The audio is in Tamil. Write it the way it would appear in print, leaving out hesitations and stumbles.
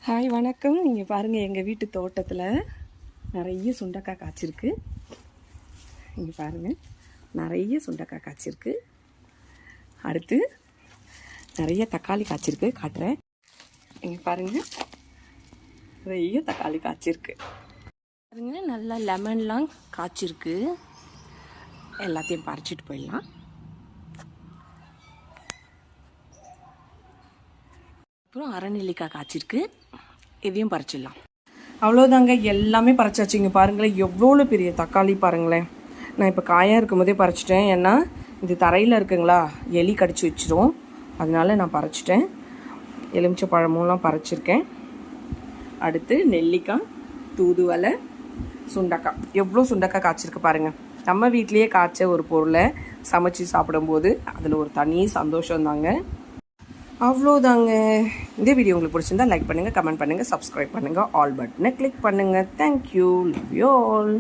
ஹாய் வணக்கம். நீங்கள் பாருங்கள், எங்கள் வீட்டு தோட்டத்தில் நிறைய சுண்டக்காய் காய்ச்சிருக்கு. இங்கே பாருங்கள், நிறைய சுண்டக்காய் காய்ச்சிருக்கு. அடுத்து நிறைய தக்காளி காய்ச்சிருக்கு, காட்டுறேன். இங்கே பாருங்கள், நிறைய தக்காளி காய்ச்சிருக்கு. பாருங்கள், நல்லா லெமன்லாம் காய்ச்சிருக்கு. எல்லாத்தையும் பறிச்சிட்டு போயிடலாம். அப்புறம் அரைநெல்லிக்காய் காய்ச்சிருக்கு, இதையும் பறிச்சிடலாம். அவ்வளோதாங்க, எல்லாமே பறிச்சாச்சு. இங்கே பாருங்களேன், எவ்வளோ பெரிய தக்காளி பாருங்களேன். நான் இப்போ காயாக இருக்கும் போதே பறிச்சிட்டேன். ஏன்னா இது தரையில் இருக்குங்களா, எலி கடிச்சு வச்சிரும். அதனால நான் பறிச்சிட்டேன். எலுமிச்சை பழமெல்லாம் பறிச்சிருக்கேன். அடுத்து நெல்லிக்காய், தூதுவளை, சுண்டக்காய். எவ்வளோ சுண்டக்காய் காய்ச்சிருக்கு பாருங்கள். நம்ம வீட்லேயே காய்ச்ச ஒரு பொருளை சமைச்சு சாப்பிடும்போது அதில் ஒரு தனி சந்தோஷம் தாங்க. அவ்வளோதாங்க. இந்த வீடியோ உங்களுக்கு பிடிச்சிருந்தா லைக் பண்ணுங்கள், கமெண்ட் பண்ணுங்கள், சப்ஸ்கிரைப் பண்ணுங்கள், ஆல் பட்டனை கிளிக் பண்ணுங்கள். Thank you, love you all.